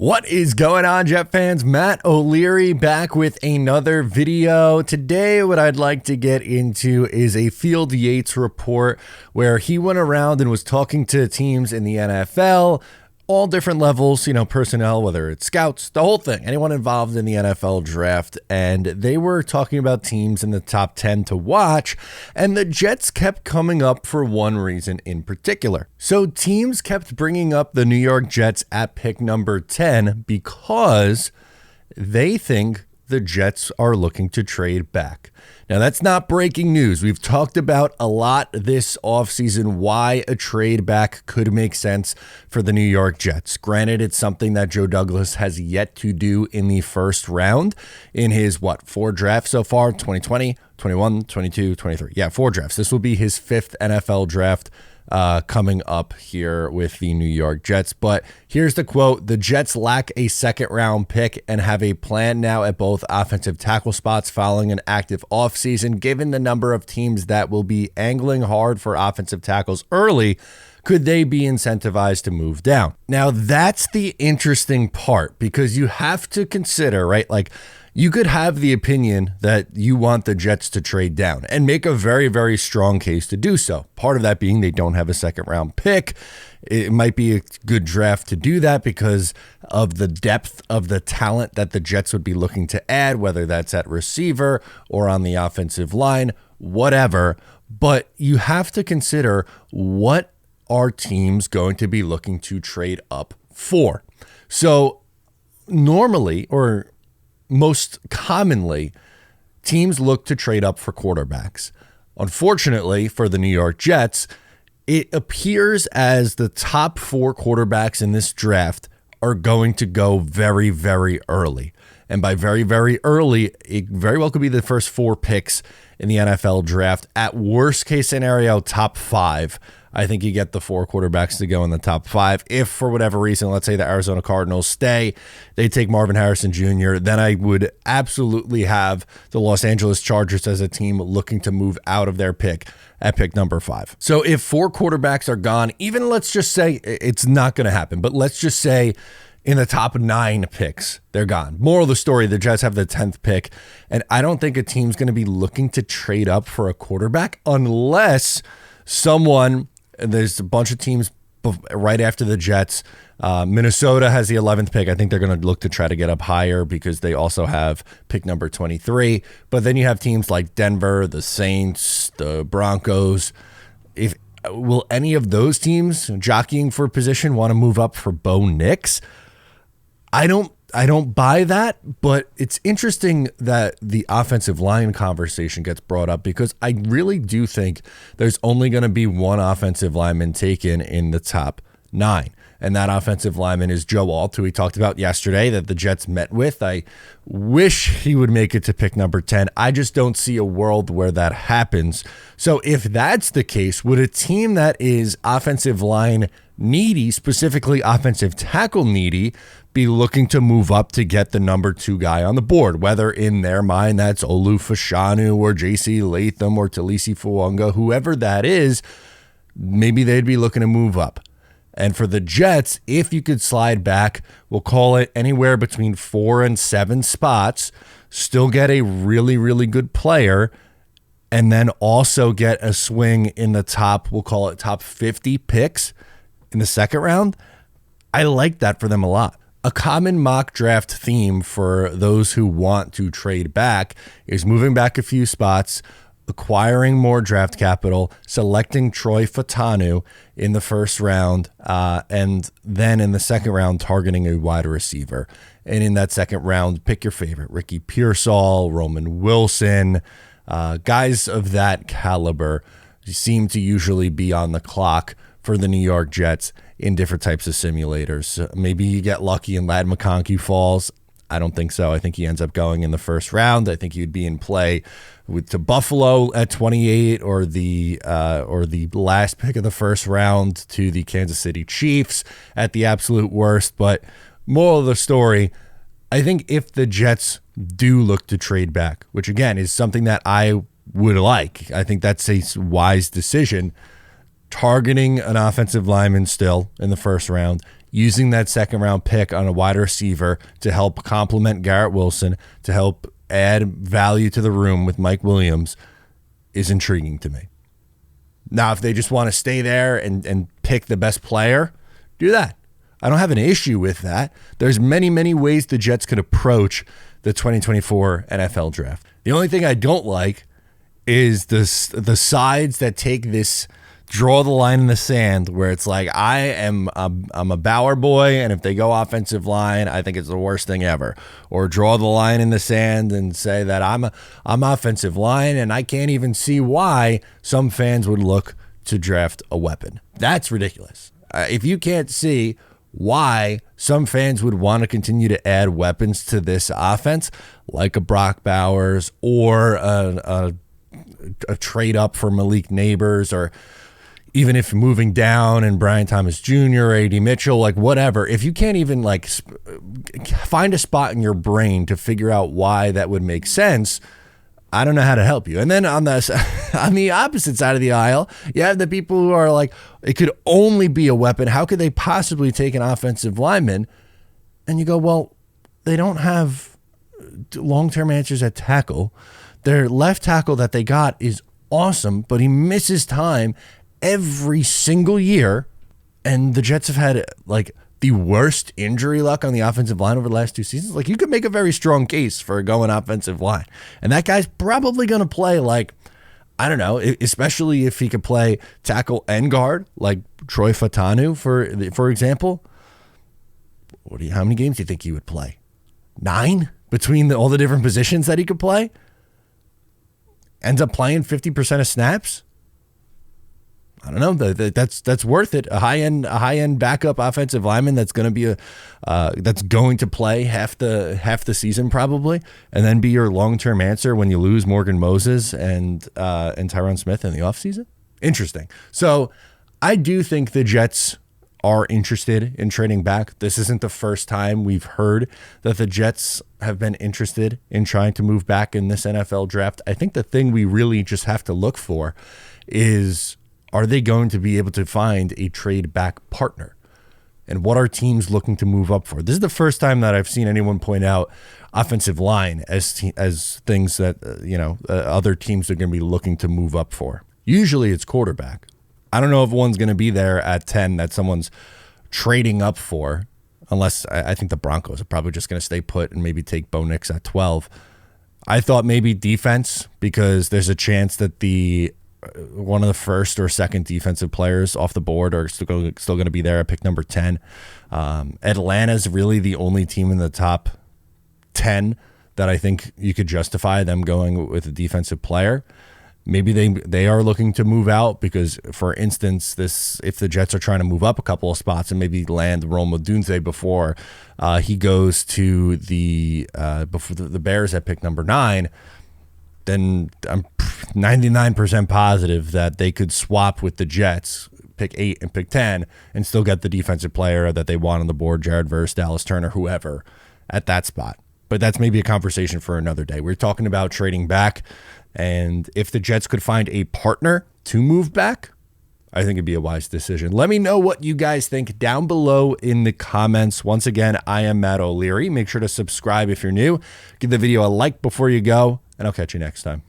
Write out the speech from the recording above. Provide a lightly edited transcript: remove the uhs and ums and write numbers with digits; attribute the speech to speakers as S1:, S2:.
S1: What is going on, Jet fans? Matt O'Leary back with another video. Today, what I'd like to get into is a Field Yates report where he went around and was talking to teams in the NFL, all different levels, personnel, whether it's scouts, the whole thing, anyone involved in the NFL draft. And they were talking about teams in the top 10 to watch. And the Jets kept coming up for one reason in particular. So teams kept bringing up the New York Jets at pick number 10 because they think the Jets are looking to trade back. Now, that's not breaking news. We've talked about a lot this offseason why a trade back could make sense for the New York Jets. Granted, it's something that Joe Douglas has yet to do in the first round in his, 4 drafts so far, 2020, 21, 22, 23. Yeah, 4 drafts. This will be his 5th NFL draft coming up here with the New York Jets. But here's the quote: "The Jets lack a second-round pick and have a plan now at both offensive tackle spots following an active offseason. Given the number of teams that will be angling hard for offensive tackles early, could they be incentivized to move down?" Now, that's the interesting part, because you have to consider, right? You could have the opinion that you want the Jets to trade down and make a very, very strong case to do so. Part of that being they don't have a second round pick. It might be a good draft to do that because of the depth of the talent that the Jets would be looking to add, whether that's at receiver or on the offensive line, whatever. But you have to consider, what are teams going to be looking to trade up for? So normally, or most commonly, teams look to trade up for quarterbacks. Unfortunately for the New York Jets, it appears as the top 4 quarterbacks in this draft are going to go very, very early. And by very, very early, it very well could be the first 4 picks in the NFL draft. At worst case scenario, top 5. I think you get the 4 quarterbacks to go in the top 5. If for whatever reason, let's say the Arizona Cardinals stay, they take Marvin Harrison Jr., then I would absolutely have the Los Angeles Chargers as a team looking to move out of their pick at pick number 5. So if 4 quarterbacks are gone, even let's just say it's not going to happen, but let's just say in the top 9 picks, they're gone. Moral of the story, the Jets have the 10th pick, and I don't think a team's going to be looking to trade up for a quarterback unless someone... There's a bunch of teams right after the Jets. Minnesota has the 11th pick. I think they're going to look to try to get up higher because they also have pick number 23. But then you have teams like Denver, the Saints, the Broncos. Will any of those teams jockeying for position want to move up for Bo Nix? I don't buy that, but it's interesting that the offensive line conversation gets brought up because I really do think there's only going to be one offensive lineman taken in the top 9. And that offensive lineman is Joe Alt, who we talked about yesterday that the Jets met with. I wish he would make it to pick number 10. I just don't see a world where that happens. So if that's the case, would a team that is offensive line needy, specifically offensive tackle needy, be looking to move up to get the number 2 guy on the board, whether in their mind that's Olu Fashanu or J.C. Latham or Talisi Fuanga, whoever that is, maybe they'd be looking to move up. And for the Jets, if you could slide back, we'll call it anywhere between 4 and 7 spots, still get a really, really good player, and then also get a swing in the top, we'll call it top 50 picks in the second round, I like that for them a lot. A common mock draft theme for those who want to trade back is moving back a few spots, acquiring more draft capital, selecting Troy Fautanu in the first round, and then in the second round, targeting a wide receiver. And in that second round, pick your favorite: Ricky Pearsall, Roman Wilson, guys of that caliber seem to usually be on the clock for the New York Jets in different types of simulators. Maybe you get lucky and Ladd McConkey falls. I don't think so. I think he ends up going in the first round. I think he'd be in play to Buffalo at 28, or the last pick of the first round to the Kansas City Chiefs at the absolute worst. But moral of the story, I think if the Jets do look to trade back, which again is something that I would like, I think that's a wise decision. Targeting an offensive lineman still in the first round, using that second round pick on a wide receiver to help complement Garrett Wilson, to help add value to the room with Mike Williams is intriguing to me. Now, if they just want to stay there and pick the best player, do that. I don't have an issue with that. There's many, many ways the Jets could approach the 2024 NFL draft. The only thing I don't like is the sides that take this draw the line in the sand where it's like, I'm a Bauer boy, and if they go offensive line, I think it's the worst thing ever. Or draw the line in the sand and say that I'm offensive line, and I can't even see why some fans would look to draft a weapon. That's ridiculous. If you can't see why some fans would want to continue to add weapons to this offense, like a Brock Bowers or a trade up for Malik Neighbors, or even if moving down and Brian Thomas Jr., or A.D. Mitchell, like whatever, if you can't even like find a spot in your brain to figure out why that would make sense, I don't know how to help you. And then on the opposite side of the aisle, you have the people who are like, it could only be a weapon. How could they possibly take an offensive lineman? And you go, well, they don't have long-term answers at tackle. Their left tackle that they got is awesome, but he misses time every single year. And the Jets have had like the worst injury luck on the offensive line over the last 2 seasons. Like, you could make a very strong case for going offensive line. And that guy's probably going to play like, I don't know, especially if he could play tackle and guard, like Troy Fatanu, for example. How many games do you think he would play? 9 between all the different positions that he could play? Ends up playing 50% of snaps? I don't know. That's worth it. A high end backup offensive lineman that's going to be that's going to play half the season probably, and then be your long-term answer when you lose Morgan Moses and Tyron Smith in the offseason. Interesting. So I do think the Jets are interested in trading back. This isn't the first time we've heard that the Jets have been interested in trying to move back in this NFL draft. I think the thing we really just have to look for is, are they going to be able to find a trade back partner? And what are teams looking to move up for? This is the first time that I've seen anyone point out offensive line as things that other teams are going to be looking to move up for. Usually it's quarterback. I don't know if one's going to be there at 10 that someone's trading up for, unless I think the Broncos are probably just going to stay put and maybe take Bo Nix at 12. I thought maybe defense, because there's a chance that one of the first or second defensive players off the board are still going to be there at pick number 10. Atlanta's really the only team in the top 10 that I think you could justify them going with a defensive player. Maybe they are looking to move out because, for instance, if the Jets are trying to move up a couple of spots and maybe land Rome Odunze before he goes to before the Bears at pick number 9, then I'm 99% positive that they could swap with the Jets, pick 8 and pick 10, and still get the defensive player that they want on the board, Jared Verse, Dallas Turner, whoever, at that spot. But that's maybe a conversation for another day. We're talking about trading back, and if the Jets could find a partner to move back, I think it'd be a wise decision. Let me know what you guys think down below in the comments. Once again, I am Matt O'Leary. Make sure to subscribe if you're new. Give the video a like before you go, and I'll catch you next time.